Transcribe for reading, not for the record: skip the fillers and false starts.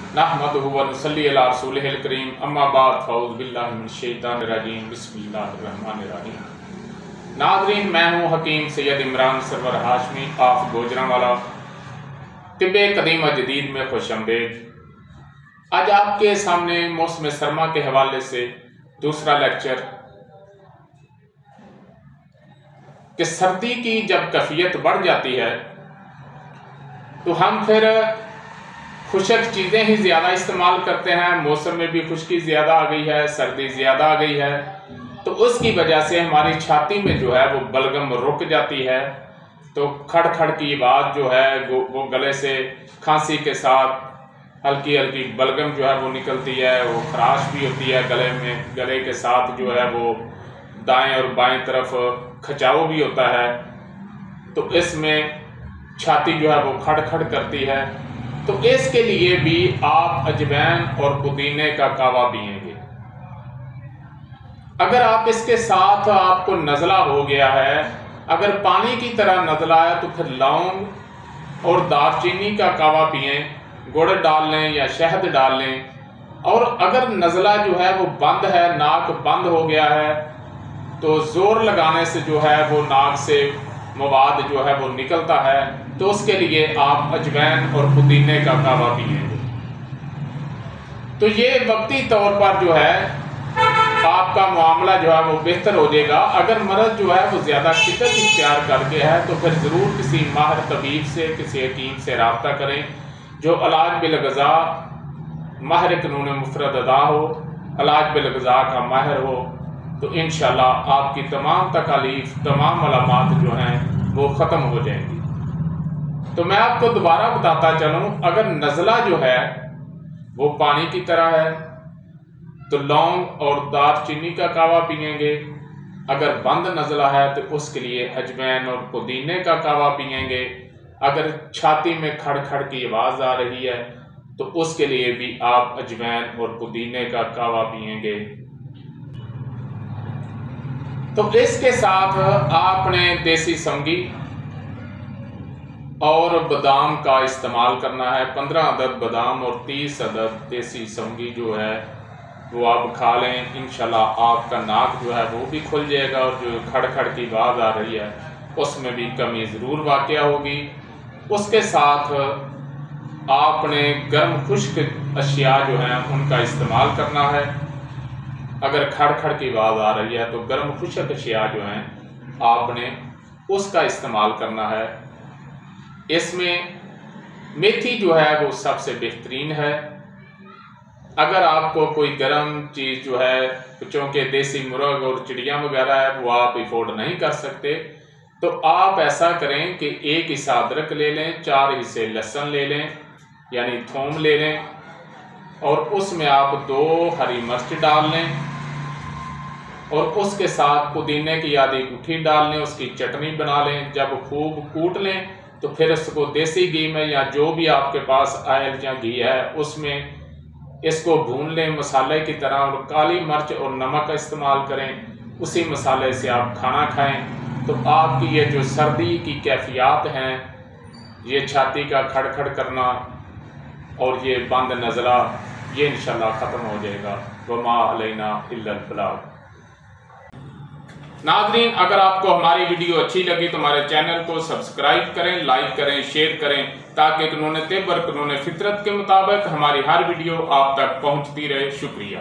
नहमदुहु व नुसल्ली अला रसूलिहिल करीम अम्मा बाद फ़ऊज़ु बिल्लाहि मिनश शैतानिर रजीम बिस्मिल्लाहिर रहमानिर रहीम। नाज़रीन, मैं हूँ हकीम सैयद इमरान सरवर हाशमी ऑफ गुजरांवाला, तिब्बे कदीम व जदीद में खुशामदीद। आज आपके सामने मौसम सरमा के हवाले से दूसरा लेक्चर कि सर्दी की जब कैफियत बढ़ जाती है तो हम फिर खुशक चीज़ें ही ज़्यादा इस्तेमाल करते हैं। मौसम में भी खुश्की ज़्यादा आ गई है, सर्दी ज़्यादा आ गई है, तो उसकी वजह से हमारी छाती में जो है वो बलगम रुक जाती है। तो खड़ की आवाज़ जो है वो गले से खांसी के साथ हल्की हल्की बलगम जो है वो निकलती है, वो खराश भी होती है गले में। गले के साथ जो है वो दाएं और बाएं तरफ खचाव भी होता है। तो इसमें छाती जो है वो खड़ करती है। तो इसके लिए भी आप अजवैन और पुदीने का कावा पिएंगे। अगर आप इसके साथ आपको नज़ला हो गया है, अगर पानी की तरह नज़ला है, तो फिर लौंग और दालचीनी का कावा पिएं, गुड़ डाल लें या शहद डाल लें। और अगर नज़ला जो है वो बंद है, नाक बंद हो गया है, तो ज़ोर लगाने से जो है वो नाक से मवाद जो है वो निकलता है, तो उसके लिए आप अजवैन और पुदीने का कावा पिएंगे। तो ये वक्ती तौर पर जो है आपका मामला जो है वो बेहतर हो जाएगा। अगर मर्ज जो है वो ज़्यादा शिद्दत इख्तियार करके है तो फिर ज़रूर किसी माहिर तबीब से, किसी हकीम से रब्ता करें जो इलाज बिल ग़ज़ा माहिर कानून मुफरद अदा हो, इलाज बिल ग़ज़ा का माहिर हो। तो इंशाअल्लाह आपकी तमाम तकालीफ, तमाम अलामात जो हैं वो ख़त्म हो जाएंगी। तो मैं आपको दोबारा बताता चलूँ, अगर नज़ला जो है वो पानी की तरह है तो लौंग और दालचीनी का कावा पिएंगे। अगर बंद नज़ला है तो उसके लिए अजवैन और पुदीने का कावा पिएंगे। अगर छाती में खड़ की आवाज़ आ रही है तो उसके लिए भी आप अजवैन और पुदीने का कावा पिएंगे। तो इसके साथ आपने देसी सौंगी और बादाम का इस्तेमाल करना है। 15 अदद बादाम और 30 अदद देसी सौंगी जो है वो आप खा लें। इंशाल्लाह आपका नाक जो है वो भी खुल जाएगा और जो खड़ की आवाज़ आ रही है उसमें भी कमी ज़रूर वाक़या होगी। उसके साथ आपने गर्म खुश्क अशिया जो हैं उनका इस्तेमाल करना है। अगर खड़ की आवाज़ आ रही है तो गर्म खुश्क अशिया जो हैं आपने उसका इस्तेमाल करना है। इसमें मेथी जो है वो सबसे बेहतरीन है। अगर आपको कोई गर्म चीज़ जो है, चूँकि देसी मुर्ग और चिड़िया वगैरह है वो आप अफोर्ड नहीं कर सकते, तो आप ऐसा करें कि 1 हिस्सा अदरक ले लें, 4 हिस्से लहसुन ले लें यानी थूम ले लें, और उसमें आप 2 हरी मिर्च डाल लें और उसके साथ पुदीने की आधी गुठी डाल लें, उसकी चटनी बना लें। जब खूब कूट लें तो फिर उसको देसी घी में या जो भी आपके पास ऑयल या घी है उसमें इसको भून लें मसाले की तरह, और काली मिर्च और नमक का इस्तेमाल करें। उसी मसाले से आप खाना खाएं तो आपकी ये जो सर्दी की कैफियत हैं, ये छाती का खड़ करना और ये बंद नज़ला, ये इंशाल्लाह ख़त्म हो जाएगा। वमा अलैना इल्लल बलाग। नाज़रीन, अगर आपको हमारी वीडियो अच्छी लगी तो हमारे चैनल को सब्सक्राइब करें, लाइक करें, शेयर करें, ताकि कानून तिब और कानून फितरत के मुताबिक हमारी हर वीडियो आप तक पहुंचती रहे। शुक्रिया।